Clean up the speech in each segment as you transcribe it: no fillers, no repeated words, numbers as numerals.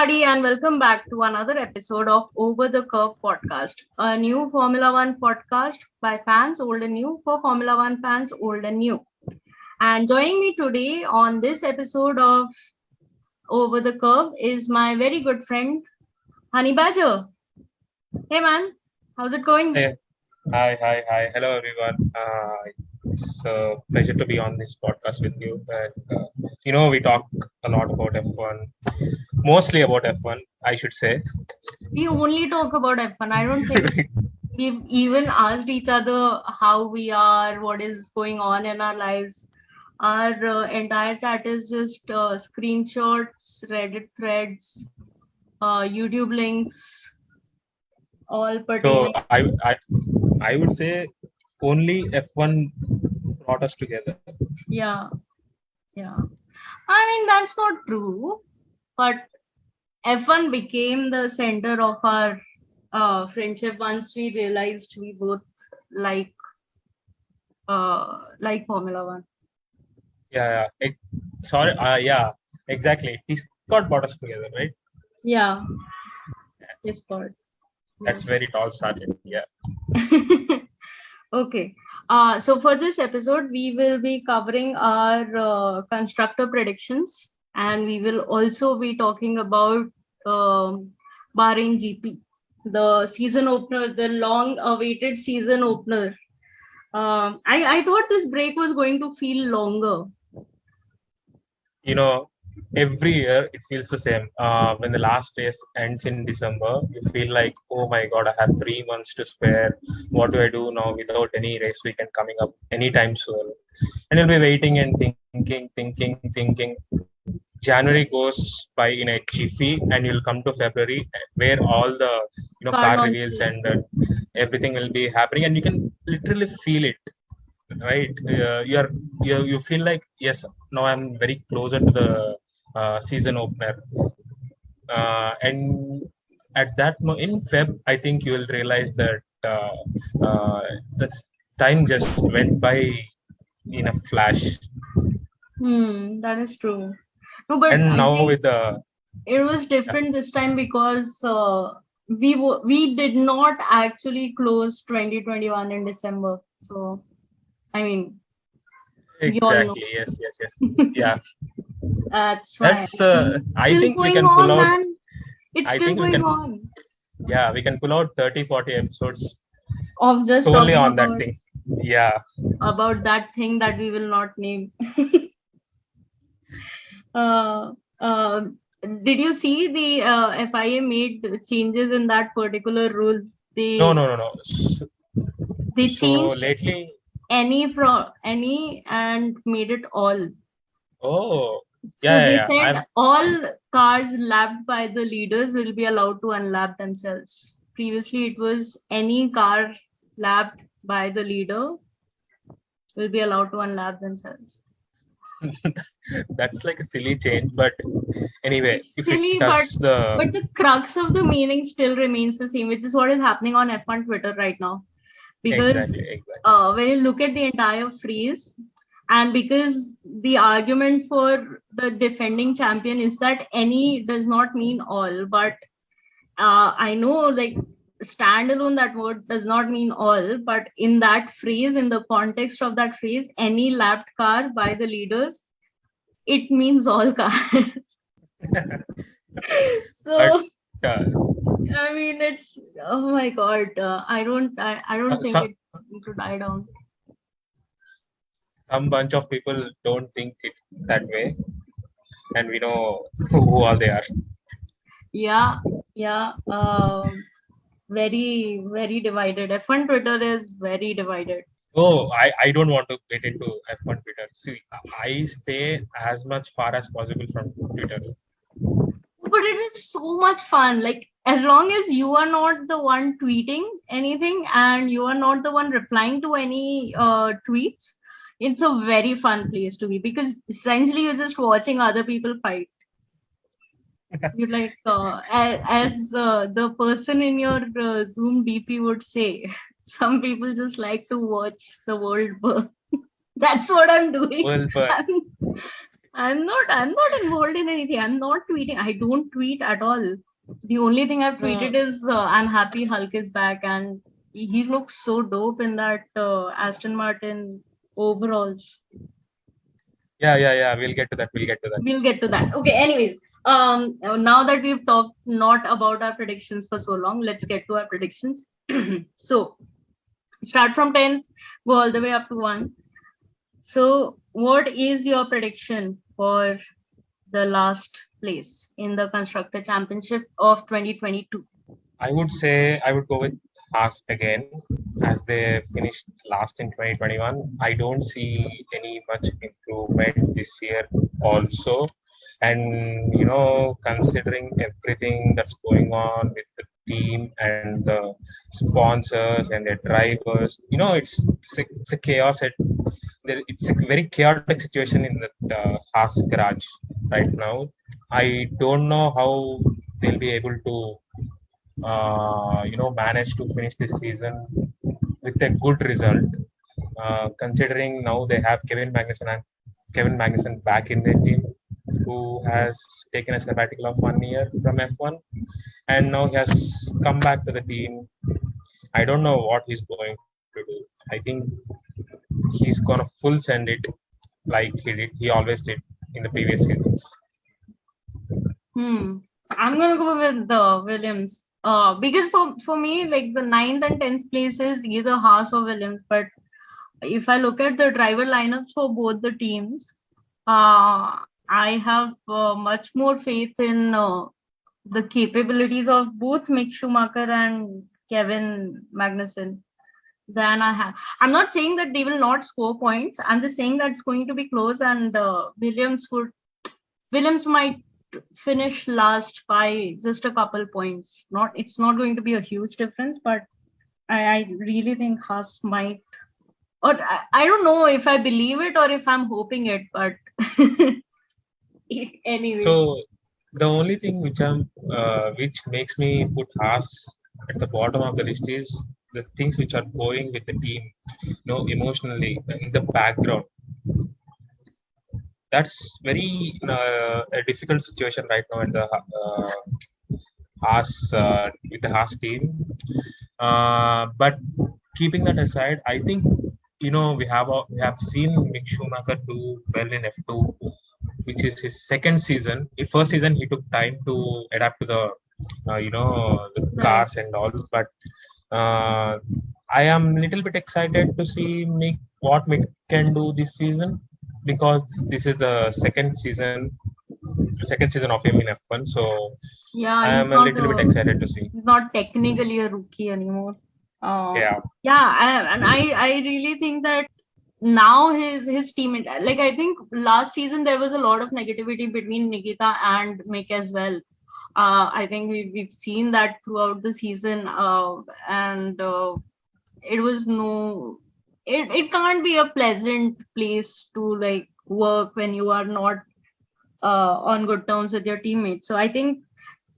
everybody, and welcome back to another episode of Over the Curve podcast, a new Formula One podcast by fans old and new for Formula One fans old and new. And joining me today on this episode of Over the Curve is my very good friend, Honey Badger. Hey man, how's it going? Hey, hi. Hello, everyone. It's a pleasure to be on this podcast with you. And we talk a lot about F1, mostly about F1, I should say. We only talk about F1. I don't think we've even asked each other how we are, what is going on in our lives. Our entire chat is just screenshots, Reddit threads, YouTube links, all So pertaining. I would say only F1 brought us together. Yeah. I mean, that's not true, but F1 became the center of our friendship once we realized we both like Formula One. Yeah. Exactly. Discord brought us together, right? Yeah, Discord. That's Yes. very tall started. Yeah. Okay. So for this episode, we will be covering our constructor predictions, and we will also be talking about Bahrain GP, the season opener, the long-awaited season opener. I thought this break was going to feel longer. Every year it feels the same. When the last race ends in December, you feel like, oh my God, I have 3 months to spare. What do I do now without any race weekend coming up anytime soon? And you'll be waiting and thinking. January goes by in a jiffy, and you'll come to February where all the Car car launch reveals days. and everything will be happening, and you can literally feel it, right? You feel like, yes, now I'm very closer to the season opener, and at that in Feb, I think you will realize that that time just went by in a flash. That is true. No, but And I now think with the it was different this time because we did not actually close 2021 in December. So I mean, we all know. exactly, yes, yeah, That's why. that's I Still think we going can pull on, out. man. It's I still think we going can, on. yeah, we can pull out 30-40 episodes Of just solely talking on that thing. Yeah. about that thing that we will not name. uh, uh, did you see the FIA made changes in that particular rule? No, They no, no, no. they So changed lately, any from any and made it all. oh, So they yeah. said all cars lapped by the leaders will be allowed to unlap themselves. Previously, it was any car lapped by the leader will be allowed to unlap themselves. That's like a silly change, but anyway, It's if it silly, does the but the crux of the meaning still remains the same, which is what is happening on F1 Twitter right now. Because exactly. when you look at the entire freeze, and because the argument for the defending champion is that any does not mean all, but I know like standalone that word does not mean all, but in that phrase, in the context of that phrase, any lapped car by the leaders, it means all cars. But So I mean, it's oh my god. I don't think some it's going to die down. bunch of people don't think it that way, and we know who all they are. Yeah. Very divided. F1 Twitter is very divided. Oh, I don't want to get into F1 Twitter. See, I stay as much far as possible from Twitter. But it is so much fun. Like as long as you are not the one tweeting anything and you are not the one replying to any tweets, it's a very fun place to be because essentially you're just watching other people fight. You like as the person in your Zoom DP would say, some people just like to watch the world burn. That's what I'm doing. Well, but I'm not involved in anything. I'm not tweeting. I don't tweet at all. The only thing I've tweeted No. is I'm happy Hulk is back, and he looks so dope in that Aston Martin overalls. Yeah. We'll get to that. We'll get to that. We'll get to that. Okay, anyways, now that we've talked not about our predictions for so long, let's get to our predictions. So start from 10th, go all the way up to 1. So what is your prediction for the last place in the Constructor Championship of 2022? I would say I would go with Haas again, as they finished last in 2021. I don't see any much improvement this year also. And considering everything that's going on with the team and the sponsors and the drivers, it's a chaos it's a very chaotic situation in the Haas garage right now. I don't know how they'll be able to manage to finish this season with a good result. Considering now they have Kevin Magnussen back in their team, who has taken a sabbatical of 1 year from F1, and now he has come back to the team. I don't know what he's going to do. I think he's gonna full send it like he always did in the previous seasons. I'm gonna go with the Williams. Because for me, like the 9th and 10th place is either Haas or Williams. But if I look at the driver lineups for both the teams, I have much more faith in the capabilities of both Mick Schumacher and Kevin Magnussen than I have. I'm not saying that they will not score points. I'm just saying that it's going to be close, and Williams might finish last by just a couple points. It's not going to be a huge difference, but I really think Haas might. Or I don't know if I believe it or if I'm hoping it, but anyway. So the only thing which makes me put Haas at the bottom of the list is the things which are going with the team, emotionally in the background. That's very a difficult situation right now at the Haas with the Haas team. But keeping that aside, I think we have seen Mick Schumacher do well in F2, which is his second season. In first season, he took time to adapt to the cars and all. But I am a little bit excited to see what Mick can do this season, because this is the second season of him in F1. So yeah, I am a little bit excited to see. He's not technically a rookie anymore. Yeah. I really think that now his teammate, like I think last season there was a lot of negativity between Nikita and Mick as well. I think we've seen that throughout the season, and it was it can't be a pleasant place to like work when you are not on good terms with your teammates. So I think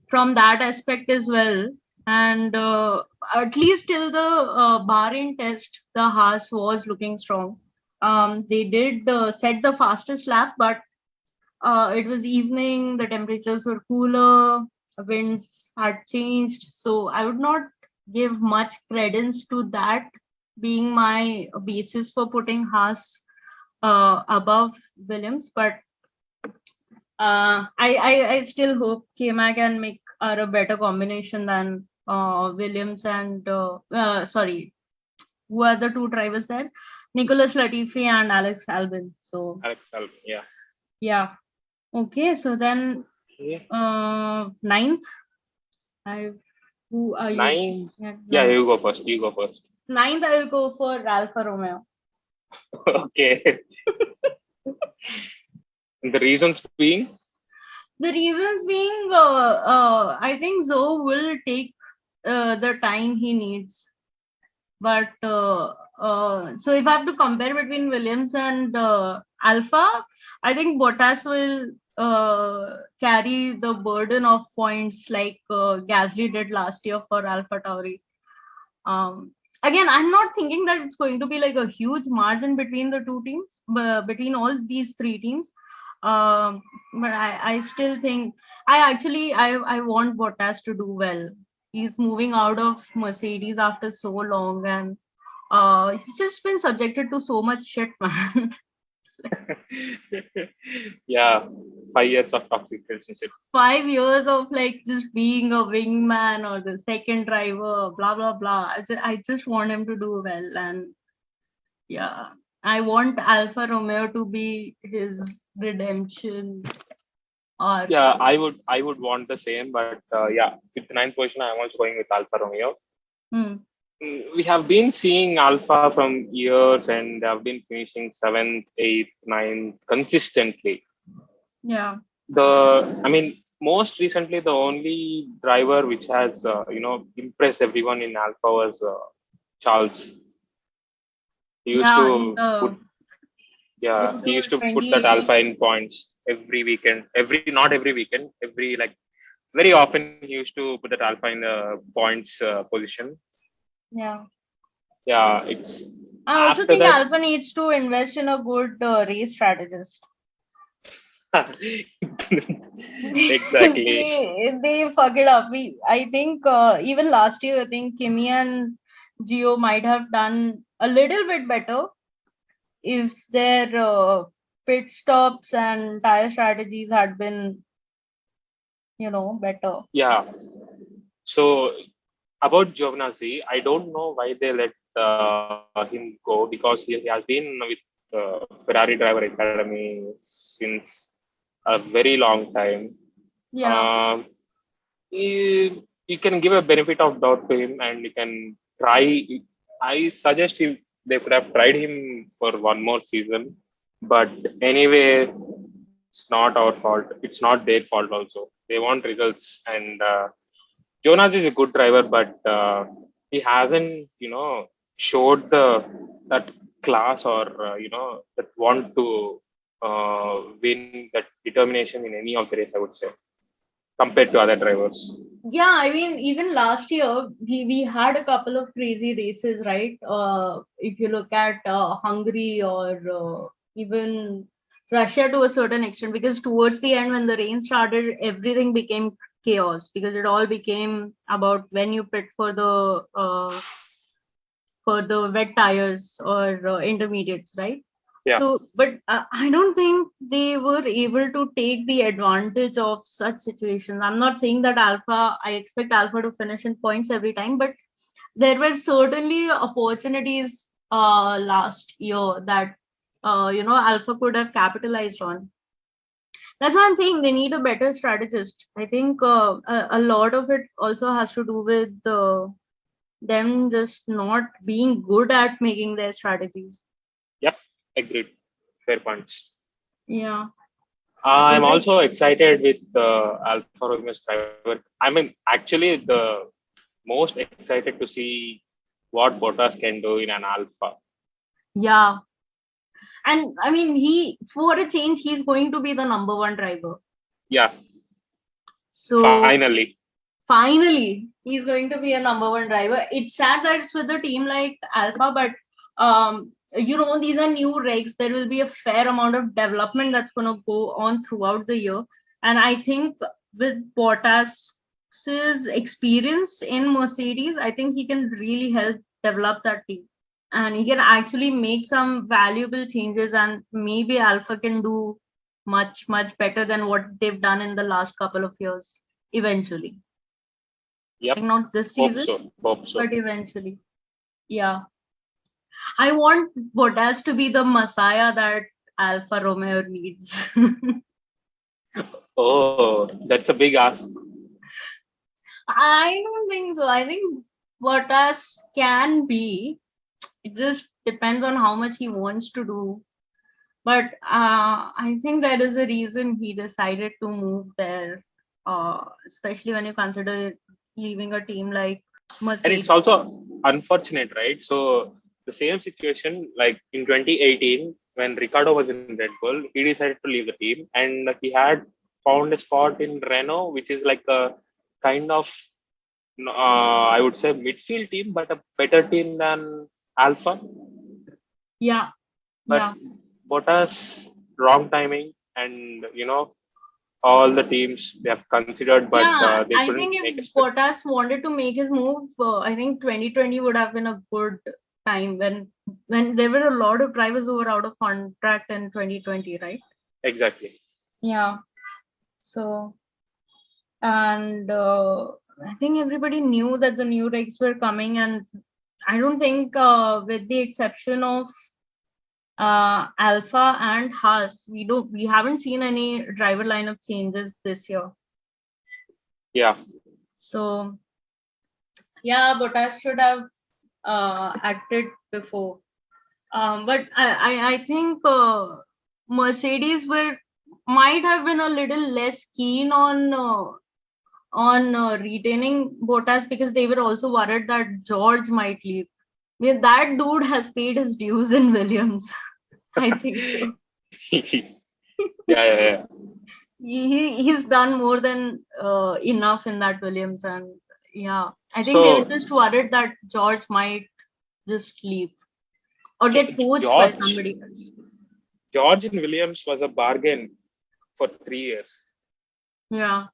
from that aspect as well, and at least till the Bahrain test, the Haas was looking strong. They did set the fastest lap, but it was evening, the temperatures were cooler, winds had changed. So I would not give much credence to that being my basis for putting Haas above Williams. But I still hope K-Mag and Mick are a better combination than Williams and sorry, who are the two drivers there? Nicholas Latifi and Alex Albon. So Alex Albon, yeah. Yeah. Okay, so then 9th. Who are you? 9. Yeah, you go first. 9th, I will go for Alfa Romeo. Okay. The reasons being? The reasons being, I think Zoe will take the time he needs. But so if I have to compare between Williams and Alpha, I think Bottas will carry the burden of points like Gasly did last year for Alpha Tauri. Again, I'm not thinking that it's going to be like a huge margin between the two teams, between all these three teams. But I still think I want Bottas to do well. He's moving out of Mercedes after so long, and he's just been subjected to so much shit, man. Yeah, 5 years of toxic relationship. 5 years of like just being a wingman or the second driver, blah blah blah. I just want him to do well, and yeah, I want Alfa Romeo to be his redemption arc. Yeah, I would want the same, but yeah, with the ninth position, I'm also going with Alfa Romeo. Hmm. We have been seeing Alpha from years, and they have been finishing seventh, eighth, ninth consistently. Yeah. I mean, most recently, the only driver which has impressed everyone in Alpha was Charles. He used Yeah, in to put Yeah, he used to put that 2018. Alpha in points every weekend. Not every weekend, every like very often he used to put that Alpha in the points position. Yeah. Yeah, it's I also after think that. Alpha needs to invest in a good race strategist. Exactly. They fuck it up. I think even last year, I think Kimi and Gio might have done a little bit better if their pit stops and tire strategies had been, better. Yeah. So about Giovinazzi, I don't know why they let him go, because he has been with Ferrari Driver Academy since a very long time. Yeah. Um you can give a benefit of doubt to him, and you can try. I suggest him, they could have tried him for one more season, but anyway, it's not our fault, it's not their fault also. They want results, and Jonas is a good driver, but he hasn't showed the that class, or that want to win, that determination in any of the race, I would say, compared to other drivers. Yeah, I mean, even last year we had a couple of crazy races, right? If you look at Hungary or even Russia to a certain extent, because towards the end when the rain started, everything became chaos because it all became about when you pit for the wet tires or intermediates, right? Yeah. So, but I don't think they were able to take the advantage of such situations. I'm not saying that I expect Alpha to finish in points every time, but there were certainly opportunities last year that, Alpha could have capitalized on. That's why I'm saying they need a better strategist. I think a lot of it also has to do with them just not being good at making their strategies. Yep, agreed. Fair points. Yeah. I'm Even also excited with Alfa Romeo's driver. I mean, actually, the most excited to see what Bottas can do in an Alpha. Yeah. And I mean, for a change, he's going to be the number one driver. Yeah, So finally. finally, he's going to be a number one driver. It's sad that it's with a team like Alpha, but these are new regs. There will be a fair amount of development that's going to go on throughout the year. And I think with Bottas's experience in Mercedes, I think he can really help develop that team. And he can actually make some valuable changes, and maybe Alpha can do much better than what they've done in the last couple of years eventually. Yep, Like not this hope season, so. Hope so. but eventually. Yeah, I want Bottas to be the messiah that Alfa Romeo needs. Oh, that's a big ask. I don't think so. I think Bottas can be. It just depends on how much he wants to do. But I think there is a reason he decided to move there, especially when you consider leaving a team like And it's Mercedes. also unfortunate, right? So the same situation, like in 2018, when Ricardo was in Red Bull, he decided to leave the team, and he had found a spot in Renault, which is like a kind of, I would say, midfield team, but a better team than Alpha. Yeah, But yeah. Bottas, wrong timing, and all the teams they have considered, but Yeah, they I couldn't think make a if space. Bottas wanted to make his move, I think 2020 would have been a good time when there were a lot of drivers who were out of contract in 2020, right? Exactly. Yeah. So, and I think everybody knew that the new regs were coming, and I don't think, with the exception of Alpha and Haas, we haven't seen any driver lineup changes this year. Yeah. So yeah, Bottas should have acted before. But I think Mercedes might have been a little less keen on retaining Bottas because they were also worried that George might leave. Yeah, that dude has paid his dues in Williams. I think so. Yeah. He's done more than enough in that Williams, and yeah, I think they were So just worried that George might just leave or get poached by George somebody else. George and Williams was a bargain for 3 years. Yeah.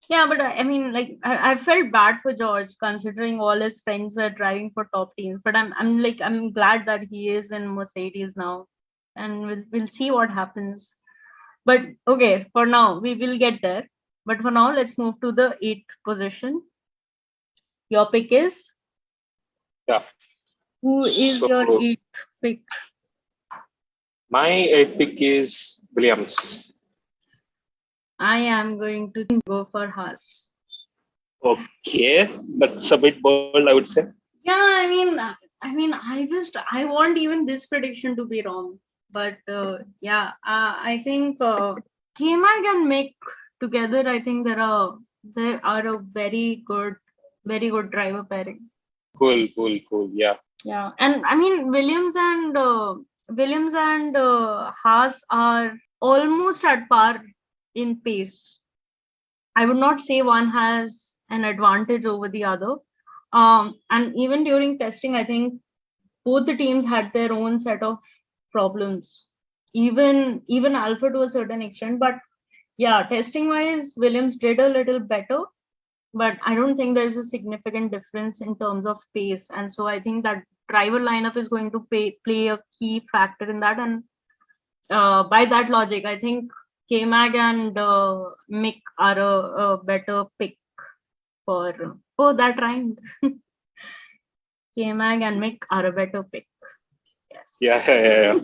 Yeah, but I mean, like, I felt bad for George considering all his friends were driving for top teams. But I'm glad that he is in Mercedes now, and we'll see what happens. But okay, for now we will get there. But for now, let's move to the 8th position. Your pick is, Yeah. who is your So 8th pick? my pick is Williams. I am going to go for Haas. Okay, that's a bit bold, I would say. Yeah, I want even this prediction to be wrong, but yeah, I think K-Mag and Mick together, I think they are a very good driver pairing. Cool. Yeah. Yeah, and I mean Williams and Haas are almost at par in pace. I would not say one has an advantage over the other. And even during testing, I think both the teams had their own set of problems. Even Alpha to a certain extent, but yeah, testing wise, Williams did a little better, but I don't think there's a significant difference in terms of pace. And so I think that driver lineup is going to play a key factor in that. And by that logic, I think K-Mag and Mick are a better pick for. Oh, that rhymed. K-Mag and Mick are a better pick. Yes. Yeah.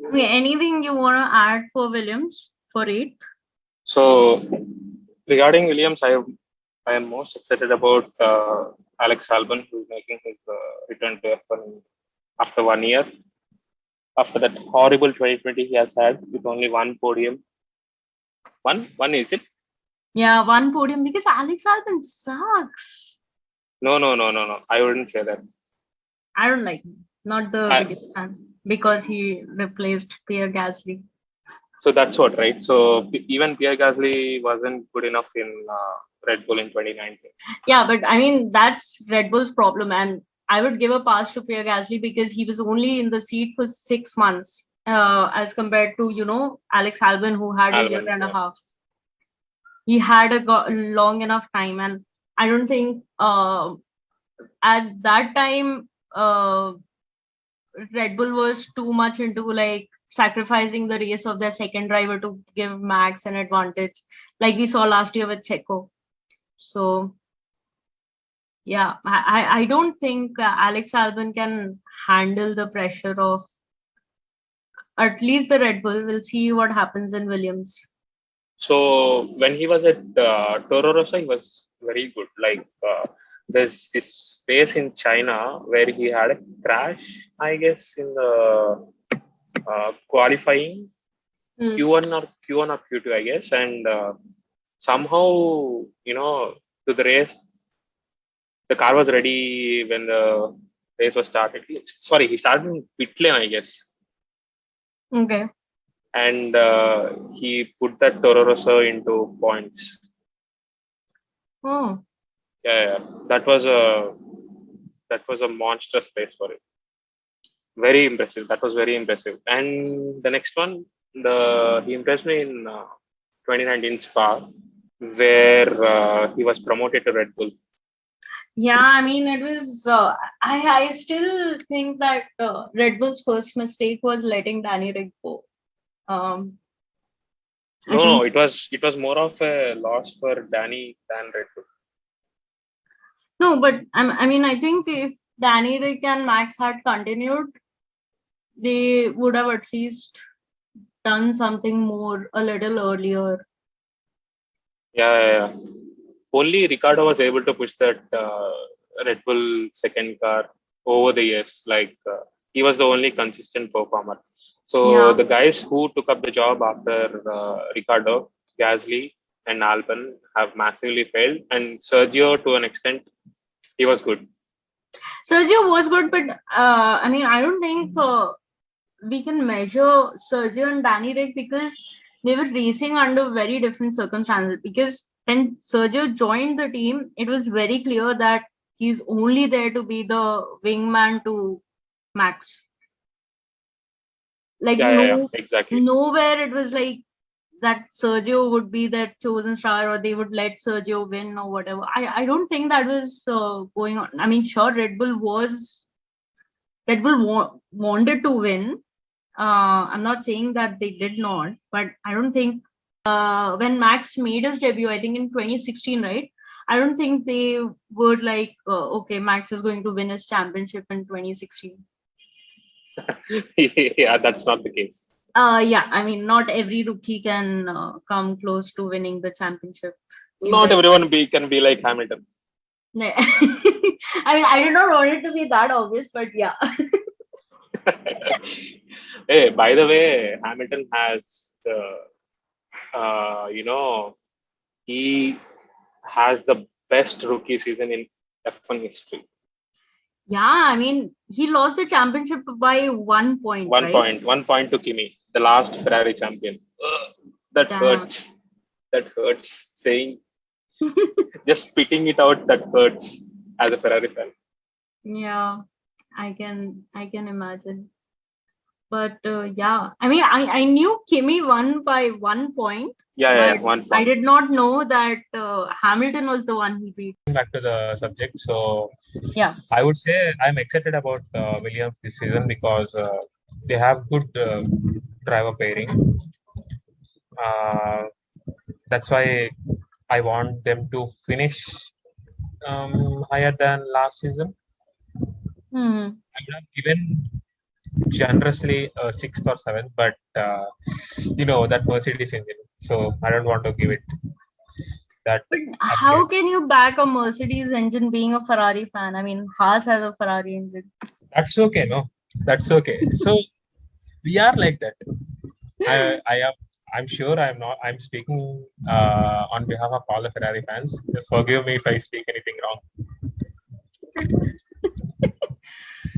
Okay, anything you want to add for Williams for 8th? So regarding Williams, I am most excited about Alex Albon, who is making his return to F1 after 1 year. After that horrible 2020 he has had with only one podium. One is it? Yeah, one podium because Alex Albon sucks. No. I wouldn't say that. I don't like him. Not the I, biggest fan because he replaced Pierre Gasly. so that's what, right? So even Pierre Gasly wasn't good enough in Red Bull in 2019. Yeah, but I mean that's Red Bull's problem, and I would give a pass to Pierre Gasly because he was only in the seat for 6 months, as compared to Alex Albon, who had a year Albon, and a yeah. half. He had a long enough time, and I don't think at that time Red Bull was too much into like sacrificing the race of their second driver to give Max an advantage, like we saw last year with Checo. So yeah, I don't think Alex Albon can handle the pressure of at least the Red Bull. We'll see what happens in Williams. So when he was at Toro Rosso, he was very good. Like there's this place in China where he had a crash, I guess, in the qualifying Q1 or Q2, I guess, and somehow to the race, the car was ready when the race was started. Sorry, he started in pit lane, I guess, Okay. and he put that Toro Rosso into points. Oh. Yeah. That was a monstrous race for him. Very impressive. That was very impressive. And the next one, He impressed me in 2019 Spa, where he was promoted to Red Bull. Yeah, I mean, it was. I still think that Red Bull's first mistake was letting Danny Rick go. Um, I No, think it was more of a loss for Danny than Red Bull. no, but I mean, I think if Danny Rick and Max had continued, they would have at least done something more a little earlier. Yeah. Only Ricardo was able to push that Red Bull second car over the years. Like he was the only consistent performer. So Yeah. the guys who took up the job after Ricardo, Gasly, and Albon have massively failed, and Sergio, to an extent, he was good. Sergio was good, but I mean, I don't think we can measure Sergio and Danny Rick because they were racing under very different circumstances. Because when Sergio joined the team, it was very clear that he's only there to be the wingman to Max. Like Yeah, exactly. nowhere it was like that Sergio would be that chosen star or they would let Sergio win or whatever. I don't think that was going on. I mean, sure, Red Bull wanted to win. I'm not saying that they did not, but I don't think when Max made his debut, I think in 2016, right? I don't think they would like, okay, Max is going to win his championship in 2016. Yeah, that's not the case. Yeah, I mean, not every rookie can come close to winning the championship in Not the. everyone can be like Hamilton. I mean, I did not want it to be that obvious, but yeah. Hey, by the way, Hamilton has you know, he has the best rookie season in F1 history. Yeah, I mean, he lost the championship by 1 point, right? 1 point to Kimi, the last Ferrari champion. That Damn. hurts. That hurts. Saying, just spitting it out, that hurts as a Ferrari fan. Yeah, I can imagine. But yeah, I mean, I knew Kimi won by 1 point, Yeah, but one I point. did not know that Hamilton was the one he beat. Back to the subject. So, Yeah. I would say I'm excited about Williams this season because they have good driver pairing. Uh, that's why I want them to finish higher than last season. Hmm. I would have given generously a sixth or seventh, but that Mercedes engine. So I don't want to give it that But upgrade. how can you back a Mercedes engine being a Ferrari fan? I mean, Haas has a Ferrari engine. That's okay, no, that's okay. So we are like that. I am. I'm sure I'm not. I'm speaking on behalf of all the Ferrari fans. Forgive me if I speak anything wrong.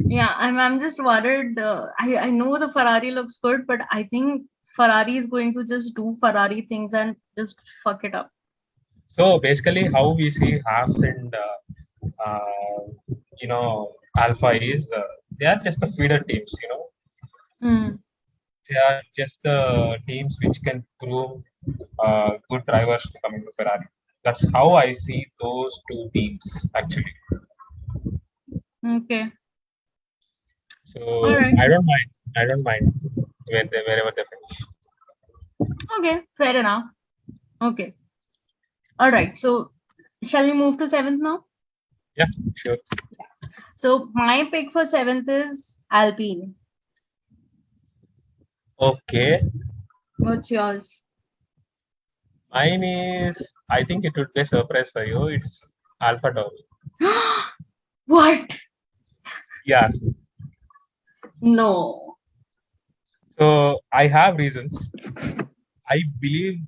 Yeah, I'm just worried. I know the Ferrari looks good, but I think Ferrari is going to just do Ferrari things and just fuck it up. So basically, how we see Haas and uh, Alpha is they are just the feeder teams. Hmm. They are just the teams which can prove good drivers to come into Ferrari. That's how I see those two teams actually. Okay. All So right. I don't mind. I don't mind wherever they finish. Okay. Fair enough. Okay. All right. So shall we move to seventh now? Yeah, sure. So my pick for seventh is Alpine. Okay. What's yours? Mine is, I think it would be a surprise for you. It's Alpha Tauri. What? Yeah. No. So I have reasons. I believe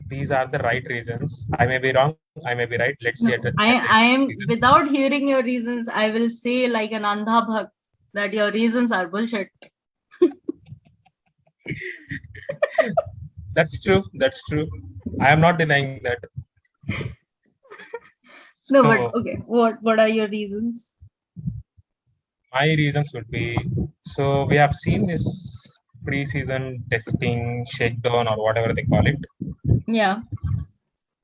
these are the right reasons. I may be wrong. I may be right. Let's see No. at the I end of the am season. without hearing your reasons, I will say like an Andha Bhakt that your reasons are bullshit. That's true. That's true. I am not denying that. No, but So okay. What are your reasons? my reasons would be, so we have seen this. pre-season testing, shakedown, or whatever they call it. Yeah.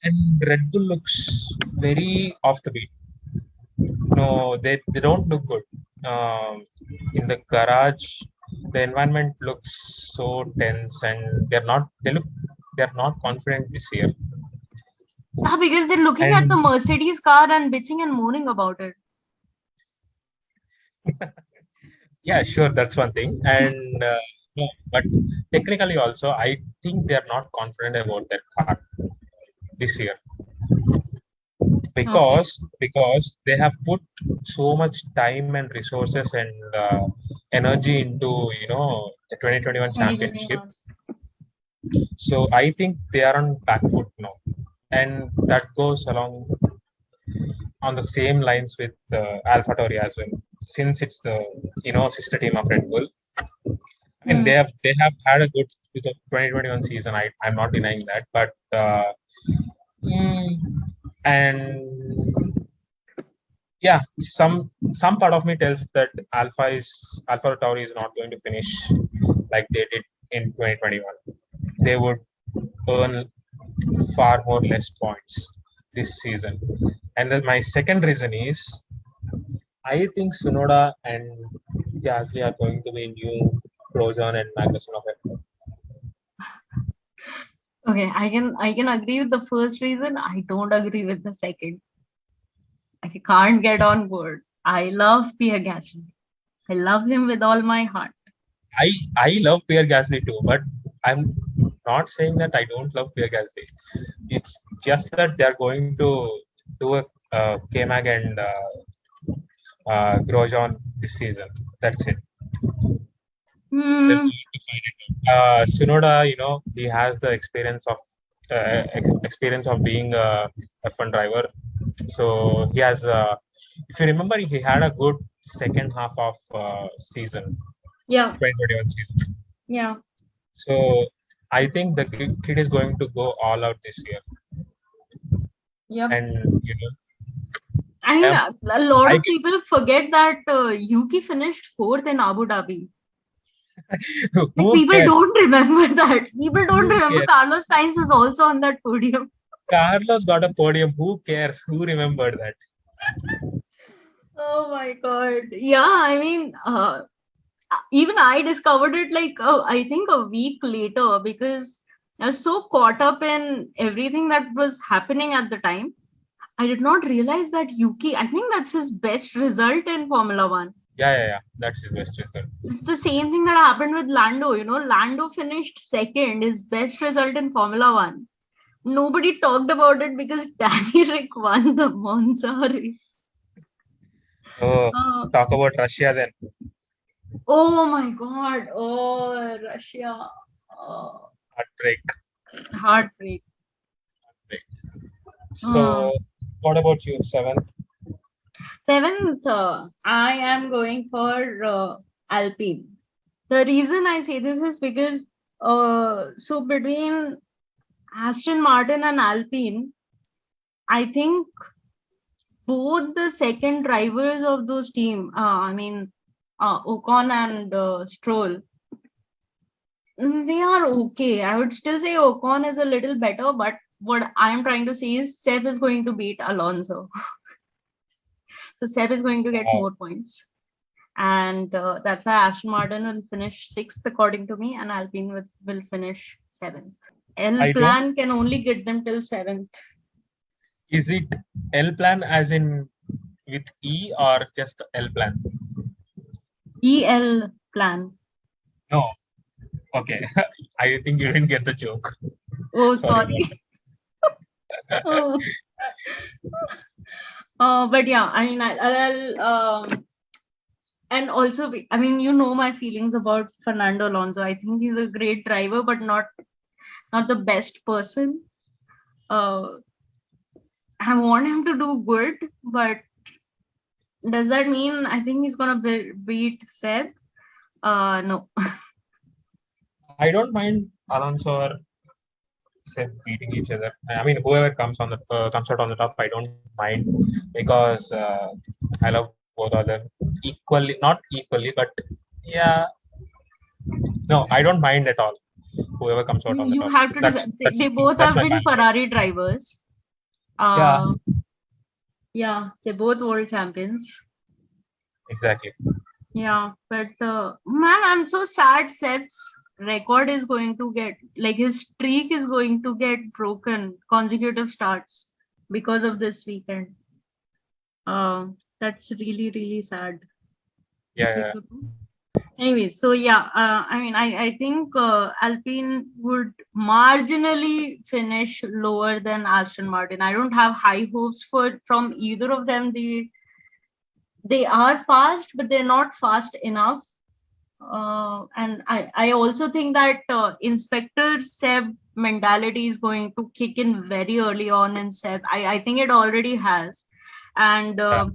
And Red Bull looks very off the beat. No, they don't look good. In the garage, the environment looks so tense, and they're not confident this year. Yeah, because they're looking at And the Mercedes car and bitching and moaning about it. yeah, sure, that's one thing. And no, but technically also, I think they're not confident about their car this year Okay. because they have put so much time and resources and energy into the 2021 championship. 2021. So I think they are on back foot now, and that goes along on the same lines with AlphaTauri as well, since it's the sister team of Red Bull. I mean, Hmm. they have had a good 2021 season. I'm not denying that, but mm, and yeah, some part of me tells that Alpha Tauri is not going to finish like they did in 2021. They would earn far more less points this season. And then my second reason is I think Sunoda and Gasly are going to be new Grosjean and Magnussen of it. Okay, I can agree with the first reason. I don't agree with the second. I can't get on board. I love Pierre Gasly. I love him with all my heart. I love Pierre Gasly too, but I'm not saying that I don't love Pierre Gasly. It's just that they're going to do a K-Mag and Grosjean this season. That's it. They'll Hmm. need to find it out. Sunoda, he has the experience of being a F1 driver. So he has, if you remember, he had a good second half of season, Yeah. 2021 season. Yeah. So I think the kid is going to go all out this year, Yep. and I mean, um, a lot I of people forget that Yuki finished fourth in Abu Dhabi. Like, who people cares? don't remember that. People don't Who remember cares? Carlos Sainz was also on that podium. Carlos got a podium. Who cares? Who remembered that? Oh my God. Yeah, I mean, even I discovered it like, I think a week later because I was so caught up in everything that was happening at the time. I did not realize that Yuki, I think that's his best result in Formula One. Yeah. That's his best result. It's the same thing that happened with Lando. Lando finished second, his best result in Formula One. Nobody talked about it because Danny Rick won the Monza race. Oh, Uh, talk about Russia then. oh my God. Oh, Russia. Oh, Heartbreak. heartbreak. Heartbreak. Hmm. So, what about you? Seventh? Seventh, I am going for Alpine. The reason I say this is because so between Aston Martin and Alpine, I think both the second drivers of those team, I mean Ocon and Stroll, they are okay. I would still say Ocon is a little better, but what I'm trying to say is Seb is going to beat Alonso. So Seb is going to get Wow. more points. And that's why Aston Martin will finish sixth, according to me, and Alpine will finish seventh. L I don't. plan can only get them till seventh. Is it L plan as in with E or just L plan? EL plan. No. Okay. I think you didn't get the joke. Oh, Sorry sorry. about that. Oh. But yeah, I mean, I'll and also, I mean, my feelings about Fernando Alonso. I think he's a great driver, but not the best person. Uh, I want him to do good, but does that mean I think he's gonna beat Seb? No. I don't mind Alonso or Seb beating each other. I mean, whoever comes out on the top, I don't mind because I love both of them equally, not equally, but yeah, No, I don't mind at all. Whoever comes out on the You top. have to decide. They both That's have my been band. Ferrari drivers. Yeah, Uh, yeah, they're both world champions. exactly. Yeah, but man, I'm so sad. Seb's record is going to get, like, his streak is going to get broken, consecutive starts because of this weekend. Uh, that's really, really sad. Yeah, Like, yeah. anyways, so yeah, I think Alpine would marginally finish lower than Aston Martin. I don't have high hopes from either of them. They are fast, but they're not fast enough. And I also think that Inspector Seb mentality is going to kick in very early on in Seb. I think it already has. And Yeah.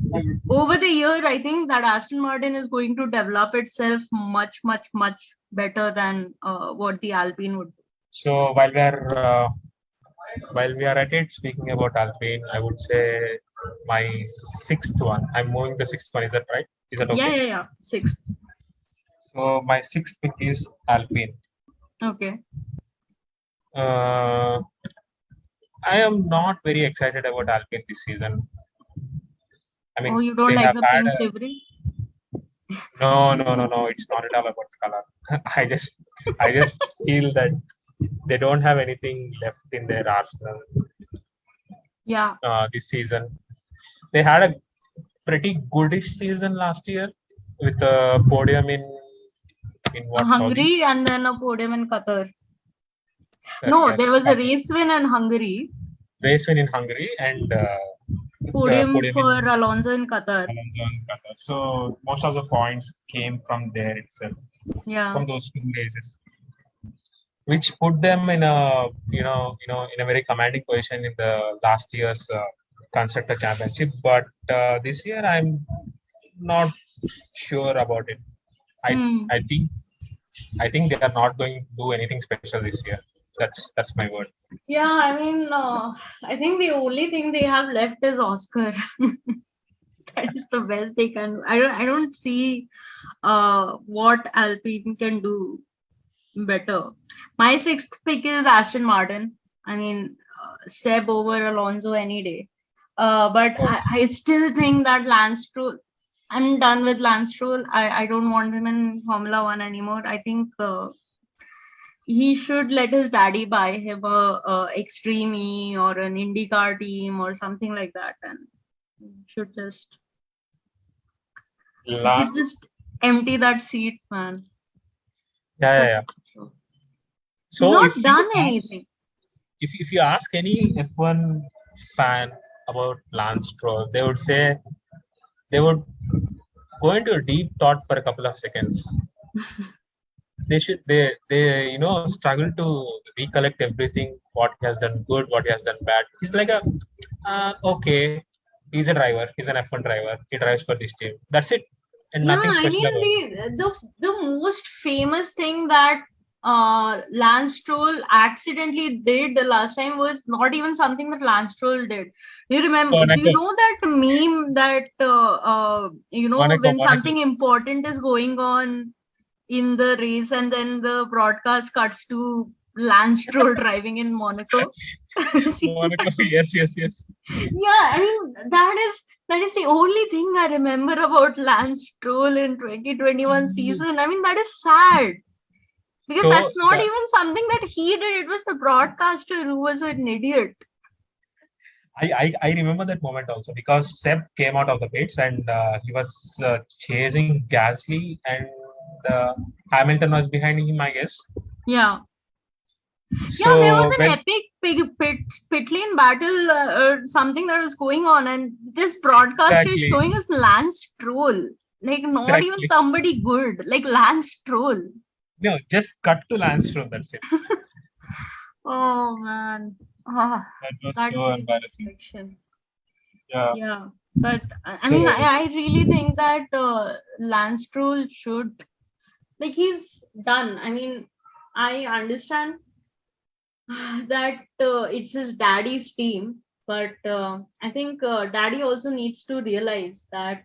over the year, I think that Aston Martin is going to develop itself much, much, much better than what the Alpine would do. So while we are at it, speaking about Alpine, I would say my sixth one. I'm moving the sixth one. Is that right? Is that Yeah, okay? yeah, yeah. Sixth. So my sixth pick is Alpine. Okay. Uh, I am not very excited about Alpine this season. I Oh, mean, you don't they like have the had pink a livery? no. It's not at all about the color. I just feel that they don't have anything left in their arsenal Yeah. this season. They had a pretty goodish season last year with a podium in what Saudi? Hungary and then a podium in Qatar. No, there Yes, was a Qatar. race win in Hungary, Race win in Hungary and podium podium for in Alonso in Qatar. Alonso in Qatar. So most of the points came from there itself, Yeah. from those two races, which put them in a in a very commanding position in the last year's Constructor Championship. But this year, I'm not sure about it. I Hmm. I think I think they are not going to do anything special this year. That's my word. Yeah, I think the only thing they have left is Oscar. That is the best they can. I don't see what Alpine can do better. My sixth pick is Aston Martin. I mean, Seb over Alonso any day. But I still think that Lance Stroll. I'm done with Lance Stroll. I don't want him in Formula One anymore. I think he should let his daddy buy him a Extreme E or an IndyCar team or something like that, and should just he La- should just empty that seat, man. yeah, So yeah, yeah. he's So not done anything. if you ask any F1 fan about Lance Stroll, they would say they would go into a deep thought for a couple of seconds. They struggle to recollect everything, what he has done good, what he has done bad. He's like a okay, he's a driver, he's an F1 driver, he drives for this team, that's it, and Yeah, nothing I special mean about it. the most famous thing that Lance Stroll accidentally did the last time was not even something that Lance Stroll did. Do you remember? Do you Monaco, know that meme that Monaco, when Monaco. something important is going on in the race and then the broadcast cuts to Lance Stroll driving in Monaco? See Monaco, that? yes. Yeah, I mean that is the only thing I remember about Lance Stroll in 2021 season. I mean, that is sad because So that's not even something that he did. It was the broadcaster who was an idiot. I remember that moment also because Seb came out of the pits and he was chasing Gasly and uh, Hamilton was behind him, I guess. Yeah. Yeah, there was So an when epic pit lane battle, something that was going on, and this broadcaster is exactly, showing us Lance Stroll, like not even exactly. somebody good, like Lance Stroll. No, just cut to Lance Stroll. That's it. Oh man, ah, That was that so gave me embarrassing. affliction. Yeah. Yeah, but I mean, So I really think that Lance Stroll should, like, he's done. I mean, I understand that it's his daddy's team, but I think daddy also needs to realize that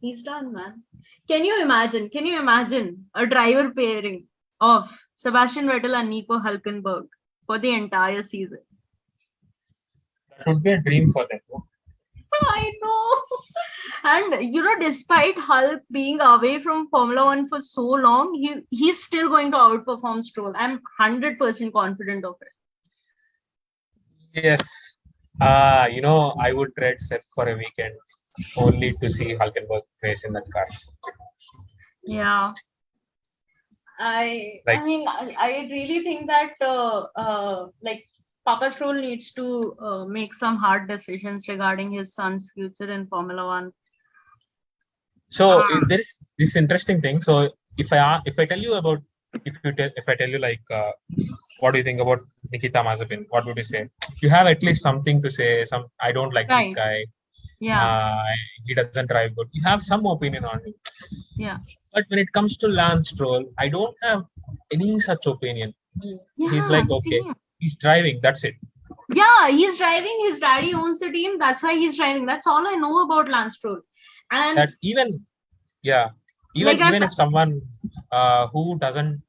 he's done, man. Can you imagine? Can you imagine a driver pairing? of Sebastian Vettel and Nico Hülkenberg for the entire season. That would be a dream for them. No? I know. And despite Hulk being away from Formula One for so long, he's still going to outperform Stroll. I'm 100% confident of it. Yes. I would trade Seth for a weekend only to see Hulkenberg race in that car. Yeah. I really think that Papa Stroll needs to make some hard decisions regarding his son's future in Formula One. So there is this interesting thing. So if I tell you about if I tell you like what do you think about Nikita Mazepin? What would you say? You have at least something to say. I don't like this guy. Yeah. He doesn't drive good. You have some opinion on him. Yeah. But when it comes to Lance Stroll, I don't have any such opinion. Yeah, he's like, okay, he's driving. That's it. Yeah, he's driving. His daddy owns the team. That's why he's driving. That's all I know about Lance Stroll. And that's even if someone who doesn't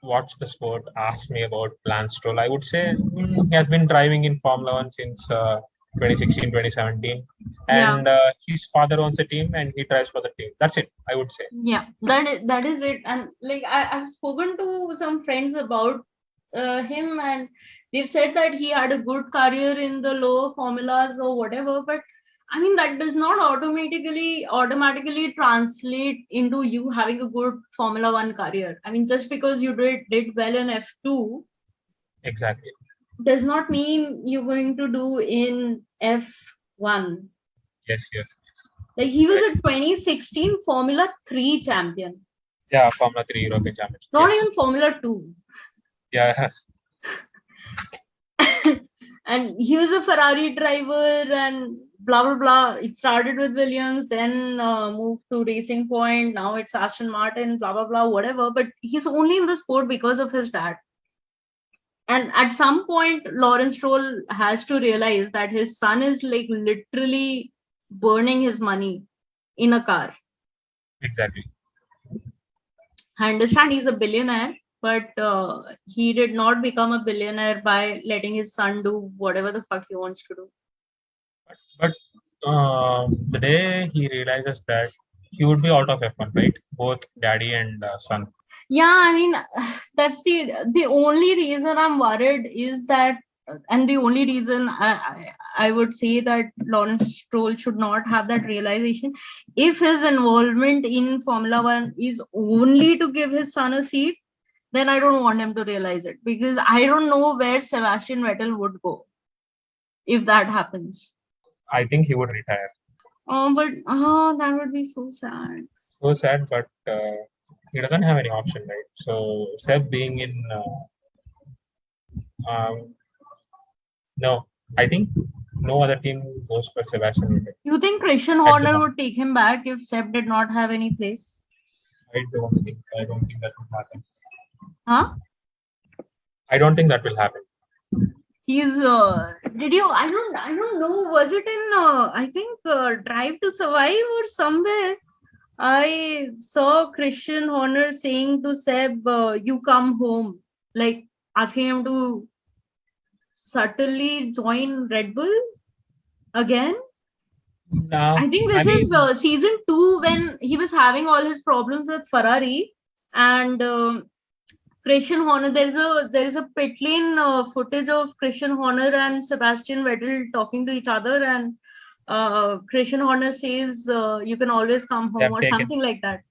watch the sport asks me about Lance Stroll, I would say he has been driving in Formula One since 2016, 2017. And his father owns a team and he drives for the team. That's it, I would say. Yeah, that is it. And like I've spoken to some friends about him, and they've said that he had a good career in the lower formulas or whatever, but I mean that does not automatically translate into you having a good Formula One career. I mean, just because you did well in F2, exactly, does not mean you're going to do in F1. Yes. Like he was a 2016 Formula 3 champion. Yeah, Formula 3 European Championship. Not even Formula 2. Yeah. And he was a Ferrari driver and blah, blah, blah. It started with Williams, then moved to Racing Point. Now it's Aston Martin, blah, blah, blah, whatever. But he's only in the sport because of his dad. And at some point, Lawrence Stroll has to realize that his son is like literally burning his money in a car. Exactly. I understand he's a billionaire, but he did not become a billionaire by letting his son do whatever the fuck he wants to do. But the day he realizes that he would be out of F1, right? Both daddy and son. Yeah, I mean, that's the only reason I'm worried is that, and the only reason I would say that Lawrence Stroll should not have that realization, if his involvement in Formula One is only to give his son a seat, then I don't want him to realize it, because I don't know where Sebastian Vettel would go if that happens. I think he would retire. But that would be so sad. So sad, but he doesn't have any option, right? So Seb being in, no, I think no other team goes for Sebastian Vettel. You think Christian Horner would take him back if Seb did not have any place? I don't think that will happen. Huh? I don't think that will happen. He's did you I don't know, was it in I think Drive to Survive or somewhere I saw Christian Horner saying to Seb, you come home, like asking him to subtly join Red Bull again. No, I think this is season 2 when he was having all his problems with Ferrari, and Christian Horner, there is a pit lane footage of Christian Horner and Sebastian Vettel talking to each other, and Christian Horner says you can always come home or something like that.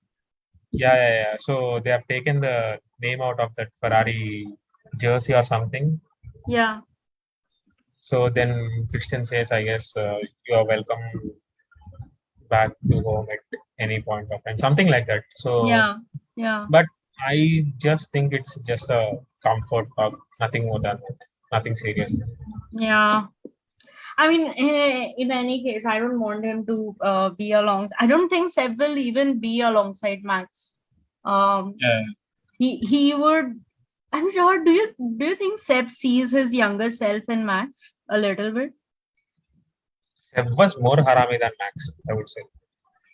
Yeah. So they have taken the name out of that Ferrari jersey or something. Yeah. So then Christian says, I guess you are welcome back to home at any point of time, something like that. So yeah. But I just think it's just a comfort talk, nothing more than that, nothing serious. Yeah. I mean, in any case, I don't want him to be along. I don't think Seb will even be alongside Max. He would. I'm sure. Do you think Seb sees his younger self in Max a little bit? Seb was more harami than Max, I would say.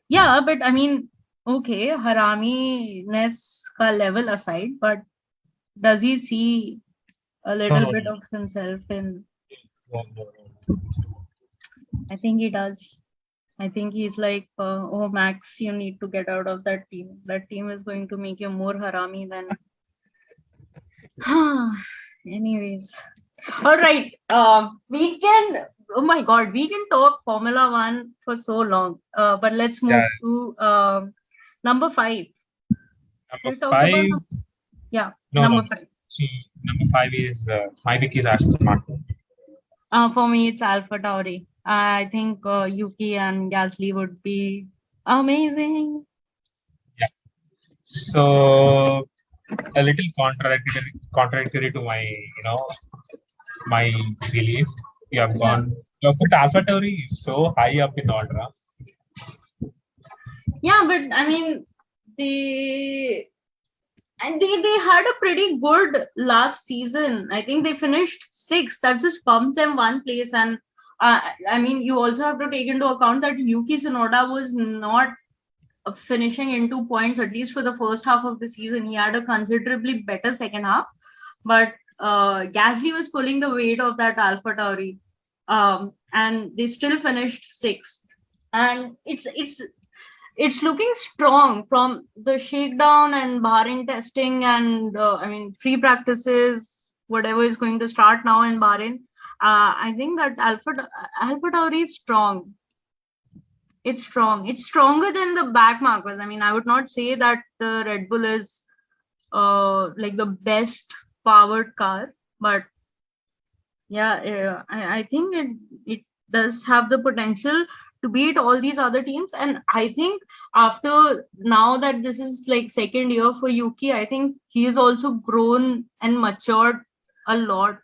Yeah, but I mean, okay, harami-ness ka level aside, but Does he see a No, little no, bit no, of himself in? no, no, no. I think he does. I think he's like, oh, Max, you need to get out of that team. That team is going to make you more harami than. Anyways, all right. We can. Oh my God, we can talk Formula One for so long. But let's Yeah, move to number 5. number Should we talk about? five. Yeah, No, no, number no. 5. So number five is my pick is Aston Martin. For me, it's Alpha Tauri. I think Yuki and Gasly would be amazing. Yeah. So a little contradictory to my my belief. Yeah. You have put AlphaTauri so high up in the order. Huh? Yeah, but I mean, they and they had a pretty good last season. I think they finished 6th. That just bumped them one place. And I mean, you also have to take into account that Yuki Tsunoda was not finishing into points, at least for the first half of the season. He had a considerably better second half, but Gasly was pulling the weight of that Alpha Tauri, and they still finished 6th. And it's looking strong from the shakedown and Bahrain testing, and I mean free practices, whatever is going to start now in Bahrain. I think that Alpha Tauri is strong. It's strong. It's stronger than the back markers. I mean, I would not say that the Red Bull is like the best powered car, but yeah, I think it does have the potential to beat all these other teams. And I think after now that this is like second year for Yuki, I think he has also grown and matured a lot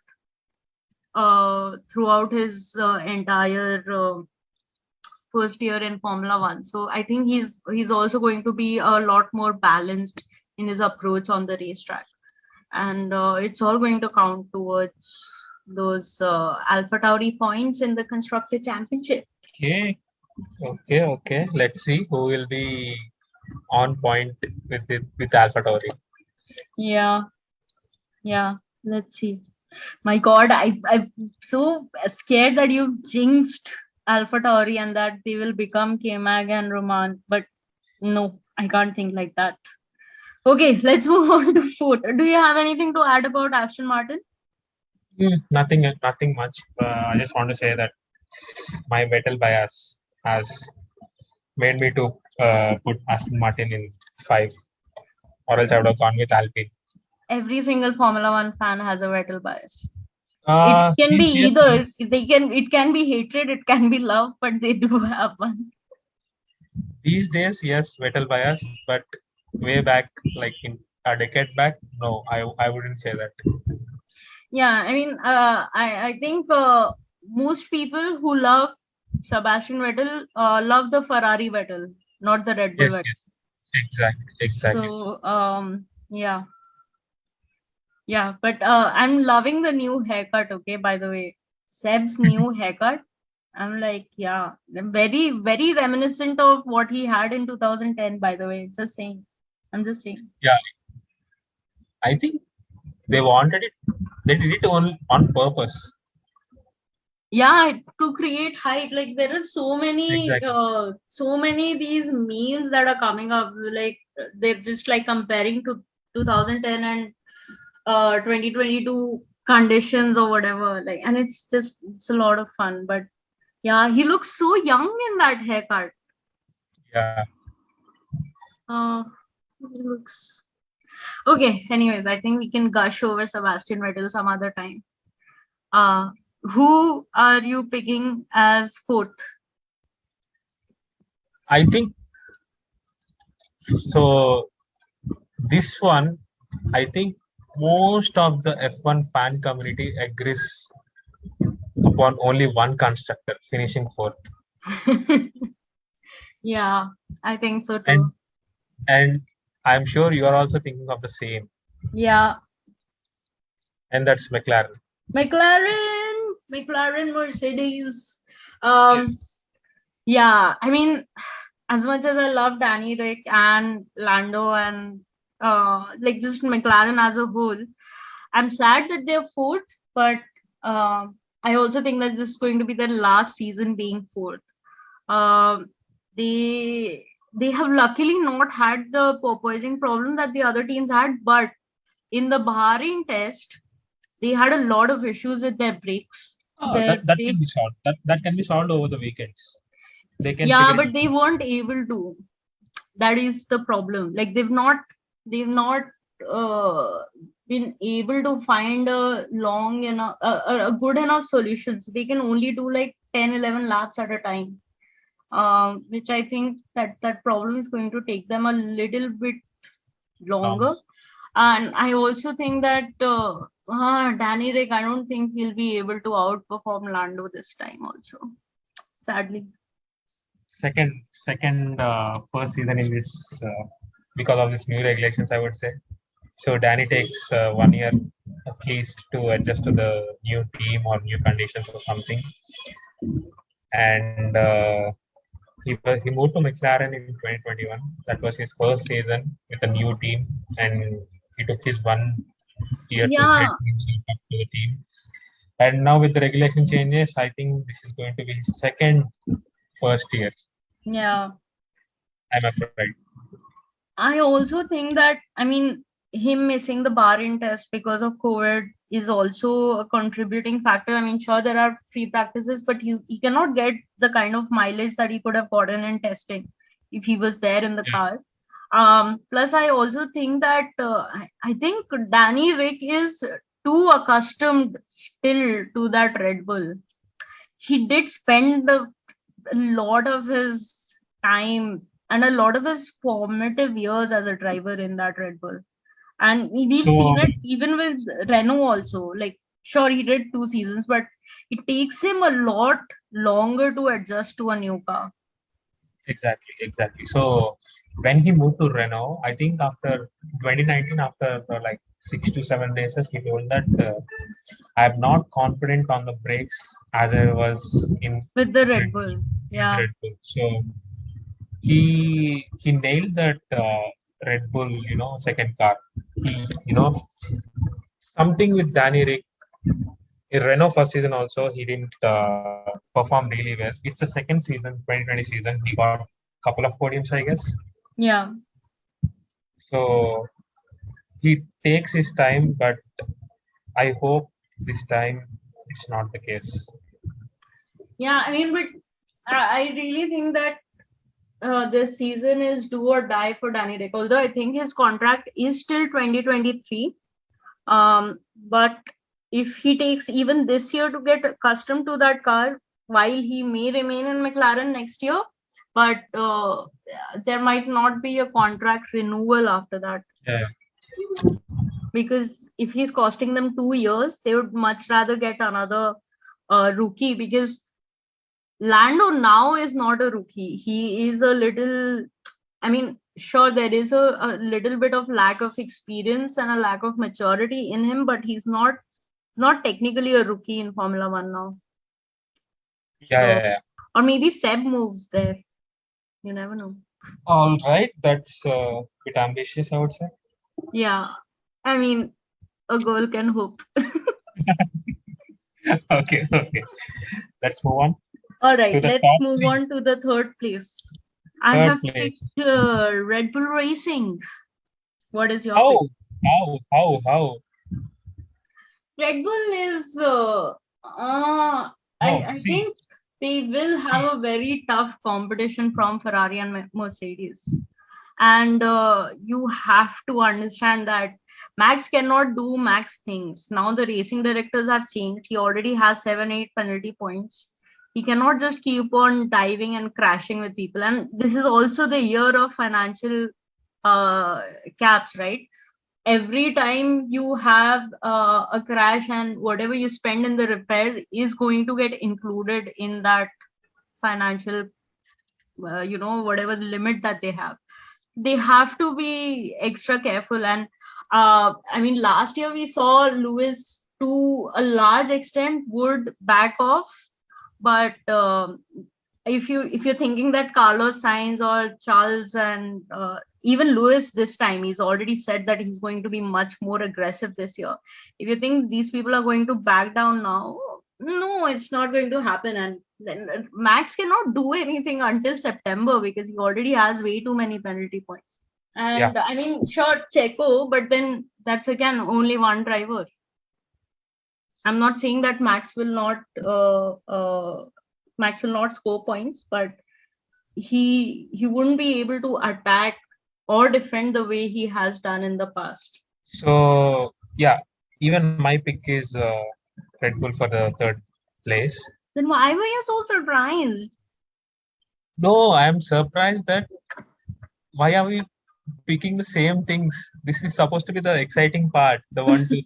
throughout his entire first year in Formula One. So I think he's also going to be a lot more balanced in his approach on the racetrack, and it's all going to count towards those Alpha Tauri points in the Constructor Championship. Okay. Let's see who will be on point with AlphaTauri. Yeah, yeah. Let's see. My God, I'm so scared that you jinxed Alpha Tauri and that they will become K-Mag and Roman. But no, I can't think like that. Okay, let's move on to food. Do you have anything to add about Aston Martin? Nothing much. I just want to say that my Vettel bias has made me to put Aston Martin in 5, or else I would have gone with Alpine. Every single Formula One fan has a Vettel bias. It can be These days, either. yes. It can be hatred, it can be love, but they do have one. These days, yes, Vettel bias, but way back, like in a decade back, no, I wouldn't say that. Yeah, I mean, I think most people who love Sebastian Vettel love the Ferrari Vettel, not the Red Bull Vettel. Yes, exactly. So yeah, but I'm loving the new haircut. Okay, by the way, Seb's new haircut. I'm like, yeah, very very reminiscent of what he had in 2010. By the way, just saying. I'm just saying. Yeah, I think they wanted it. They did it on purpose. Yeah, to create hype. Like there are Exactly. so many these memes that are coming up. Like they're just like comparing to 2010 and 2022 conditions or whatever. Like, and it's a lot of fun. But yeah, he looks so young in that haircut. Yeah. He looks okay. Anyways, I think we can gush over Sebastian Vettel some other time. Who are you picking as 4th? I think so. This one, I think most of the F1 fan community agrees upon only one constructor finishing 4th. Yeah, I think so And too. and I'm sure you are also thinking of the same. Yeah, And that's McLaren. McLaren, Mercedes. Um, Yes. yeah, I mean, as much as I love Danny Rick and Lando and like just McLaren as a whole, I'm sad that they're fourth, but I also think that this is going to be their last season being fourth. Um, they have luckily not had the porpoising problem that the other teams had, but in the Bahrain test, they had a lot of issues with their brakes. Their That can brake, be solved. That can be solved over the weekends. They can yeah, figure it but they weren't able to. That is the problem. Like they've not uh, been able to find a long enough, a good enough solution. So they can only do like 10, 11 laps at a time. Which I think that problem is going to take them a little bit longer. longer. And I also think that Danny Rick, I don't think he'll be able to outperform Lando this time also, sadly. Second first season in this because of this new regulations, I would say. So Danny takes 1 year at least to adjust to the new team or new conditions or something. And he moved to McLaren in 2021. That was his first season with a new team, and he took his 1 year to Yeah, set himself up to the team. And now with the regulation changes, I think this is going to be his second first year. yeah. I'm afraid. I also think that, I mean, him missing the Bahrain test because of COVID is also a contributing factor. I mean, sure, there are free practices, but he cannot get the kind of mileage that he could have gotten in testing if he was there in the Yeah. car. Plus, I also think that I think Danny Rick is too accustomed still to that Red Bull. He did spend a lot of his time and a lot of his formative years as a driver in that Red Bull. And we've So seen it even with Renault also. Like, sure, he did 2 seasons, but it takes him a lot longer to adjust to a new car. exactly. So when he moved to Renault, I think after 2019, after like 6 to 7 races, he told that I'm not confident on the brakes as I was in With the Red Red Bull, Bull. with Yeah. Red Bull. So he nailed that Red Bull, second car. He, something with Danny Rick in Renault first season also he didn't perform really well. It's the second season, 2020 season. He got a couple of podiums, I guess. Yeah. So he takes his time, but I hope this time it's not the case. Yeah. I mean, but I really think that this season is do or die for Danny Rick. Although I think his contract is till 2023. But if he takes even this year to get accustomed to that car, while he may remain in McLaren next year, but there might not be a contract renewal after that. Yeah. Because if he's costing them 2 years, they would much rather get another rookie, because Lando now is not a rookie. He is a little, I mean, sure, there is a little bit of lack of experience and a lack of maturity in him, but he's not technically a rookie in Formula One now. So, Yeah. or maybe Seb moves there. You never know. All right, that's a bit ambitious, I would say. Yeah, I mean, a girl can hope. Okay. Let's move on All to right, the let's top move three. on to the third place. I Third have place. picked Red Bull Racing. What is your pick? How? How? Red Bull is, No, I think they will have a very tough competition from Ferrari and Mercedes. And you have to understand that Max cannot do Max things. Now the racing directors have changed. He already has 7, 8 penalty points. He cannot just keep on diving and crashing with people. And this is also the year of financial caps, right? Every time you have a crash, and whatever you spend in the repairs is going to get included in that financial, whatever the limit that they have to be extra careful. And I mean, last year we saw Lewis to a large extent would back off, but if you're thinking that Carlos Sainz or Charles and even Lewis this time, he's already said that he's going to be much more aggressive this year. If you think these people are going to back down now, no, it's not going to happen. And then Max cannot do anything until September because he already has way too many penalty points. Yeah. And I mean, sure, Checo, but then that's again only one driver. I'm not saying that Max will not score points, but he wouldn't be able to attack or defend the way he has done in the past. So yeah, even my pick is Red Bull for the third place. Then why were you so surprised? No, I am surprised that why are we picking the same things? This is supposed to be the exciting part, the 1, 2, 3.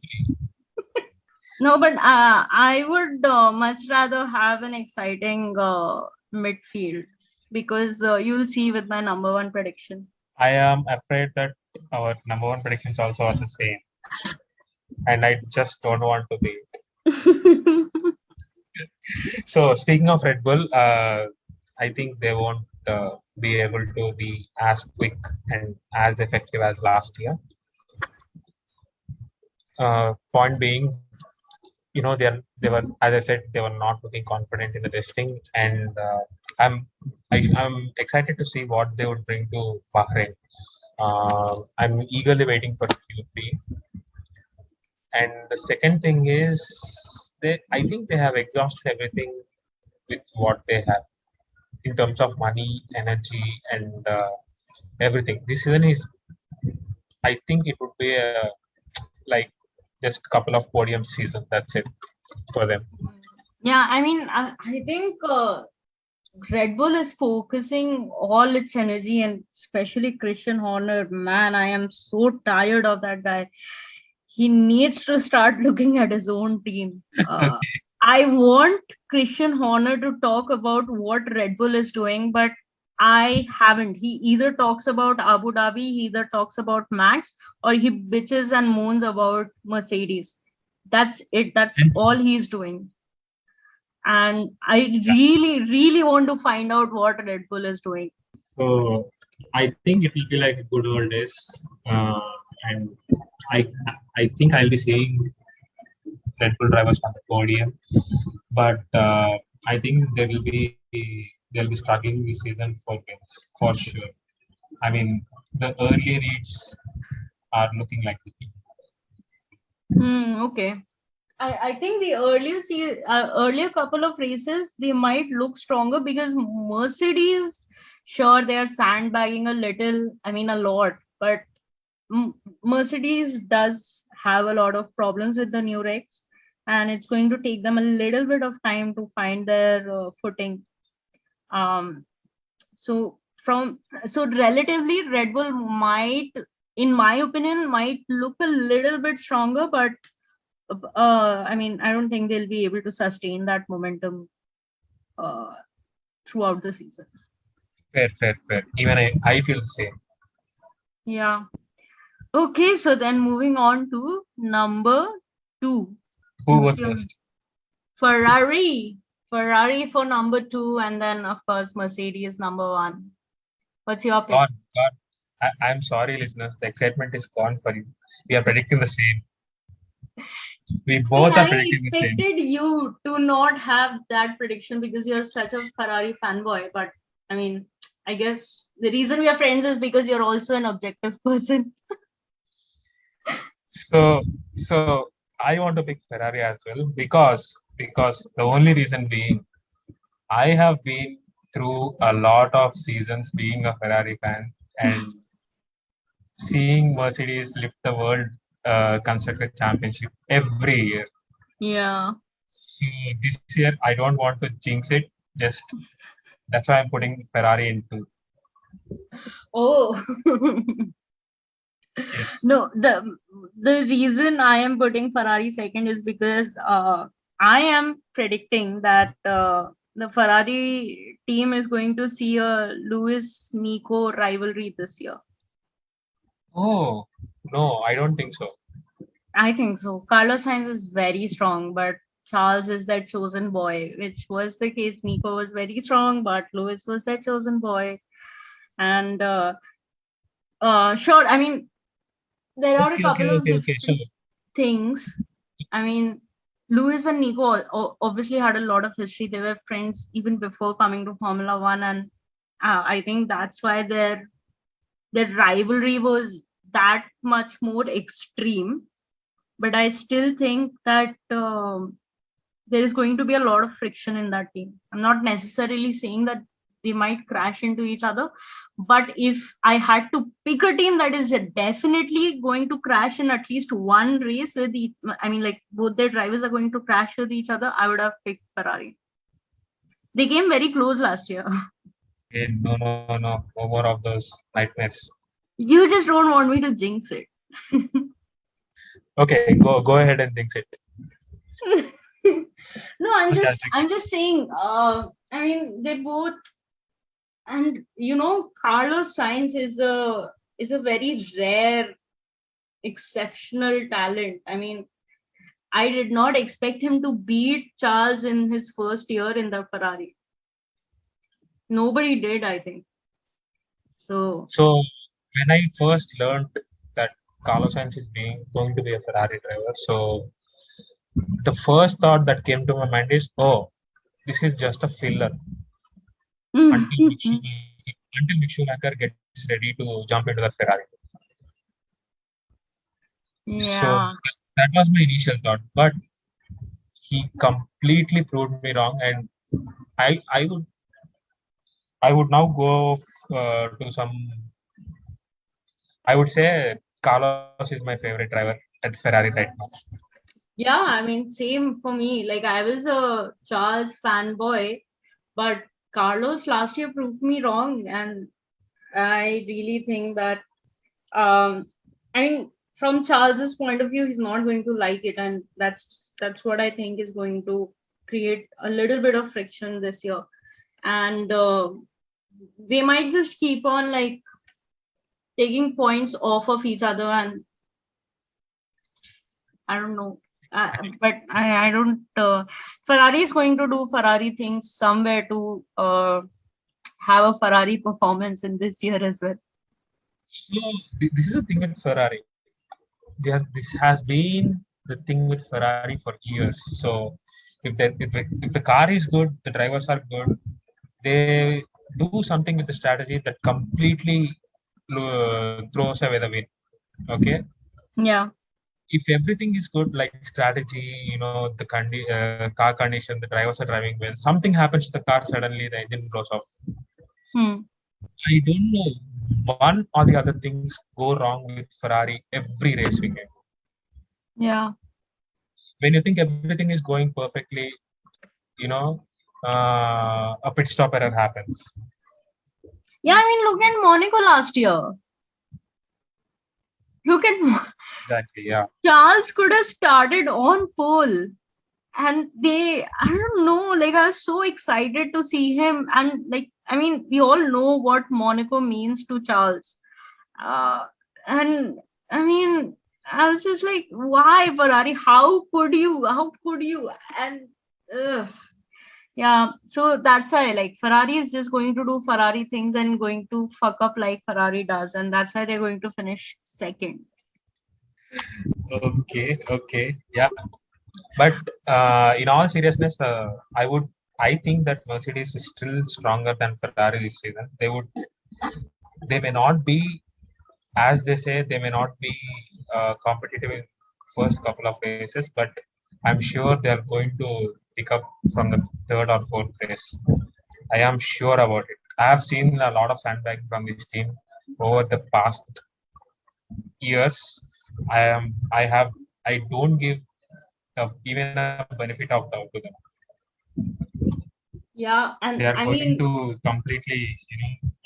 No, but I would much rather have an exciting midfield because you'll see with my number one prediction. I am afraid that our number one predictions also are the same, and I just don't want to be it. So speaking of Red Bull, I think they won't be able to be as quick and as effective as last year. Point being, they were, as I said, they were not looking confident in the testing, and I'm excited to see what they would bring to Bahrain. I'm eagerly waiting for Q3. And the second thing is, I think they have exhausted everything with what they have in terms of money, energy, and everything. This season is, I think it would be like just a couple of podium season. That's it for them. Yeah, I mean, I think Red Bull is focusing all its energy, and especially Christian Horner. Man, I am so tired of that guy. He needs to start looking at his own team. I want Christian Horner to talk about what Red Bull is doing, but I haven't. He either talks about Abu Dhabi, he either talks about Max, or he bitches and moans about Mercedes. That's it. That's all he's doing. And I really, really want to find out what Red Bull is doing. So I think it will be like good old days, and I think I'll be seeing Red Bull drivers on the podium, but I think they'll be struggling this season for wins for sure. I mean, the early reads are looking like it. Okay. I think the earlier couple of races they might look stronger because Mercedes, sure, they are sandbagging a little. I mean, a lot, but Mercedes does have a lot of problems with the new regs, and it's going to take them a little bit of time to find their footing. So relatively, Red Bull might, in my opinion, might look a little bit stronger, but I mean, I don't think they'll be able to sustain that momentum throughout the season. Fair. Even I feel the same. Yeah. Okay, so then moving on to number 2. Who was first? Ferrari for number 2, and then of course Mercedes number 1. What's your pick? God. I'm sorry, listeners. The excitement is gone for you. We are predicting the same. We both are predicting the same. I expected you to not have that prediction because you're such a Ferrari fanboy. But I mean, I guess the reason we are friends is because you're also an objective person. So I want to pick Ferrari as well because the only reason being I have been through a lot of seasons being a Ferrari fan and seeing Mercedes lift the world Constructor Championship every year. Yeah. So this year I don't want to jinx it. Just that's why I'm putting Ferrari into. Oh. Yes. No, the reason I am putting Ferrari second is because I am predicting that the Ferrari team is going to see a Lewis Nico rivalry this year. Oh no, I don't think so. I think so. Carlos Sainz is very strong, but Charles is that chosen boy, which was the case. Nico was very strong, but Lewis was that chosen boy. And sure, I mean, there are a couple of So different things. I mean, Lewis and Nico obviously had a lot of history. They were friends even before coming to Formula One, and I think that's why their rivalry was that much more extreme. But I still think that there is going to be a lot of friction in that team. I'm not necessarily saying that they might crash into each other, but if I had to pick a team that is definitely going to crash in at least one race with like both their drivers are going to crash with each other, I would have picked Ferrari. They came very close last year. no more of those nightmares. You just don't want me to jinx it. Okay, go ahead and jinx it. No, I'm just saying, I mean, they both, and Carlos Sainz is a very rare, exceptional talent. I mean, I did not expect him to beat Charles in his first year in the Ferrari. Nobody did, I think. So when I first learned that Carlos Sainz is going to be a Ferrari driver, so the first thought that came to my mind is, oh, this is just a filler until Mick Schumacher gets ready to jump into the Ferrari. So yeah. that was my initial thought, but he completely proved me wrong, and I I would I would now go to some. I would say Carlos is my favorite driver at Ferrari right now. Yeah, I mean, same for me. Like, I was a Charles fanboy, but Carlos last year proved me wrong, and I really think that I mean, from Charles's point of view, he's not going to like it, and that's what I think is going to create a little bit of friction this year. And they might just keep on like taking points off of each other, and I don't know. But I don't. Ferrari is going to do Ferrari things somewhere to have a Ferrari performance in this year as well. So this is the thing with Ferrari. This has been the thing with Ferrari for years. So if the car is good, the drivers are good, they do something with the strategy that completely throws away the win. Okay, Yeah. if everything is good, like strategy, the car condition, the drivers are driving well, something happens to the car, suddenly the engine blows off. I don't know, one or the other things go wrong with Ferrari every race weekend. Yeah. When you think everything is going perfectly, you know, a pit stop error happens. Yeah, I mean, look at Monaco last year. Look at Exactly, yeah. Charles could have started on pole, and I don't know, like I was so excited to see him, and like I mean, we all know what Monaco means to Charles, and I mean, I was just like, why Ferrari? How could you? How could you? And yeah, so that's why like Ferrari is just going to do Ferrari things and going to fuck up like Ferrari does, and that's why they're going to finish second. Okay, yeah. But in all seriousness, I think that Mercedes is still stronger than Ferrari this season. They may not be, as they say, they may not be competitive in first couple of races, but I'm sure they are going to pick up from the third or fourth race. I am sure about it. I have seen a lot of sandbagging from this team over the past years. I don't give even a benefit of doubt to them. Yeah, They and are I going mean, to completely,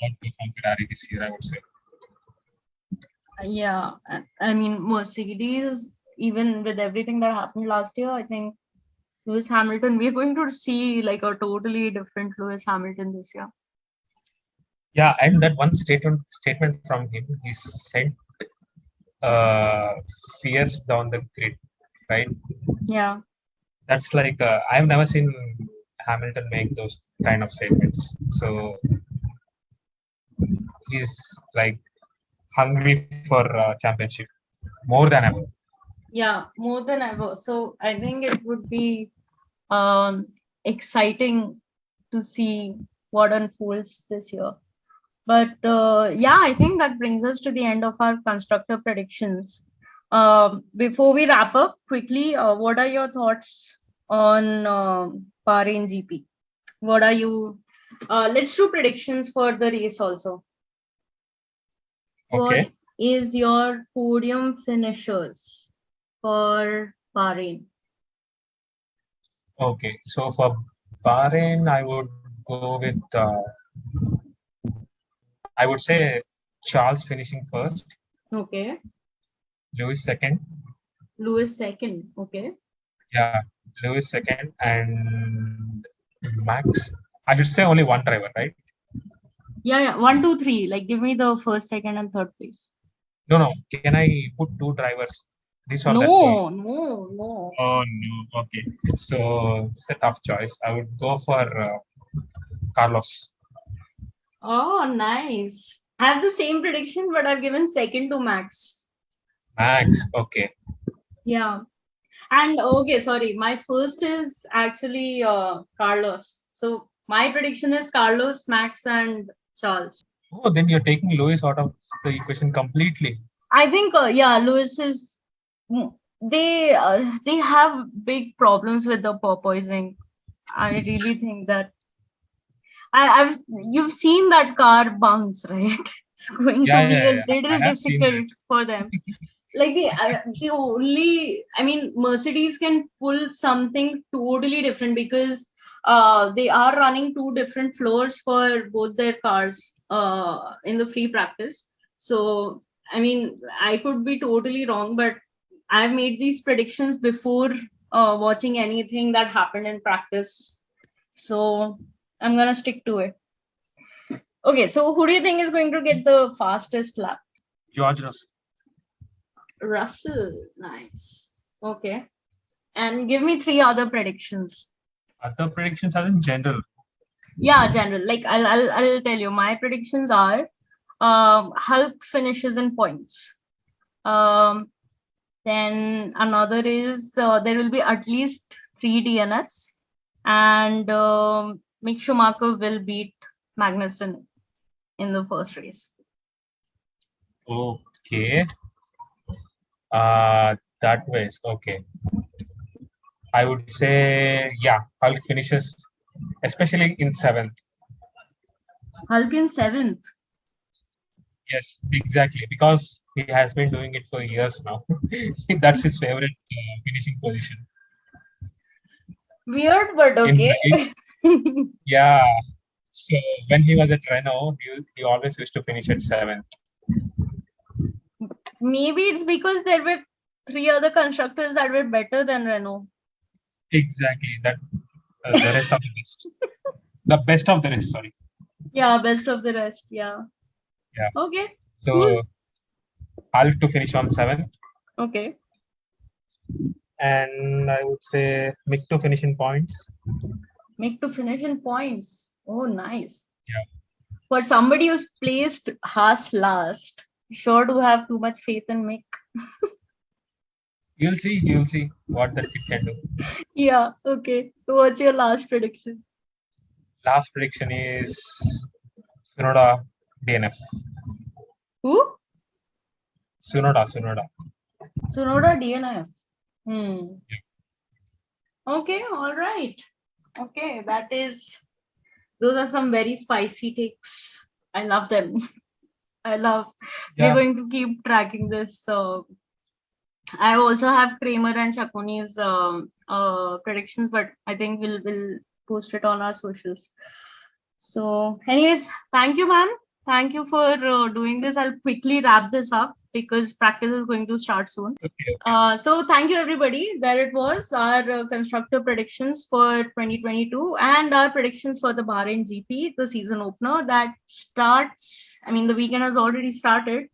outperform Ferrari this year, I would say. yeah, I mean, Mercedes, even with everything that happened last year, I think Lewis Hamilton, we're going to see like a totally different Lewis Hamilton this year. Yeah, and that one statement from him, he sent fears down the grid, right? Yeah. That's like I've never seen Hamilton make those kind of statements. So he's like hungry for championship more than ever. Yeah, more than ever. So I think it would be exciting to see what unfolds this year. But yeah, I think that brings us to the end of our constructor predictions. Before we wrap up quickly, what are your thoughts on Bahrain GP? What are you? Let's do predictions for the race also. What Okay. is your podium finishers for Bahrain? Okay. So for Bahrain, I would go with I would say Charles finishing first, Okay. Lewis second. Lewis second. Okay. Yeah, Lewis second, and Max. I should say only one driver, right? Yeah, yeah. 1, 2, 3. Like, give me the first, second, and third place. No, no. Can I put two drivers? This or that only? No, no, no. Oh no. Okay. So it's a tough choice. I would go for Carlos. Oh, nice. I have the same prediction, but I've given second to Max. Max. Okay. Yeah. And okay, sorry. My first is actually Carlos. So my prediction is Carlos, Max, and Charles. Oh, then you're taking Lewis out of the equation completely. I think yeah, Lewis is they have big problems with the porpoising. I really think that I've you've seen that car bounce, right? It's going to be a I little have seen difficult that. for them. Like the only, I mean, Mercedes can pull something totally different because they are running two different floors for both their cars in the free practice. So I mean, I could be totally wrong, but I've made these predictions before watching anything that happened in practice. So I'm gonna stick to it. Okay, so who do you think is going to get the fastest lap? George Russell. Russell, nice. Okay, and give me three other predictions. Other predictions are in general. Yeah, general. Like I'll tell you. My predictions are Hulk finishes in points. Um, then another is there will be at least 3 DNFs, and Mick Schumacher will beat Magnussen in the first race. Okay. That ways. Okay. I would say, yeah, Hulk finishes, especially in seventh. Hulk in seventh. Yes, exactly. Because he has been doing it for years now. That's his favorite finishing position. Weird, but In, okay. yeah. So when he was at Renault, he always used to finish at seventh. Maybe it's because there were 3 other constructors that were better than Renault. Exactly. That the rest of the list. The best of the rest, sorry. Yeah, best of the rest. Yeah. Yeah. Okay. So Cool. Hulk to finish on seventh. Okay. And I would say Mick to finish in points. Make to finish in points. Oh, nice. Yeah. For somebody who's placed Haas last, sure to have too much faith in Mick. You'll see what that kid can do. Yeah. Okay. So what's your last prediction? Last prediction is Tsunoda DNF. Who? Tsunoda. Tsunoda DNF. Hmm. Okay. All right. Okay. Those are some very spicy takes. I love them. I love. We're Yeah. going to keep tracking this. I also have Kramer and Chaconi's predictions, but I think we'll post it on our socials. So, anyways, thank you, ma'am. Thank you for doing this. I'll quickly wrap this up because practice is going to start soon. Okay. So thank you, everybody. There it was, our constructor predictions for 2022 and our predictions for the Bahrain GP, the season opener that starts. I mean, the weekend has already started,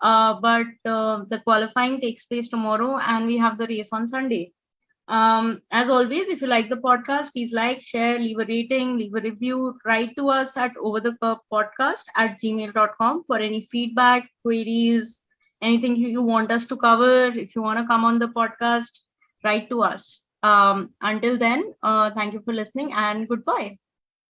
but the qualifying takes place tomorrow and we have the race on Sunday. As always, if you like the podcast, please like, share, leave a rating, leave a review. Write to us at overthecurvepodcast@gmail.com for any feedback, queries, anything you want us to cover. If you want to come on the podcast, write to us. Until then, thank you for listening and goodbye.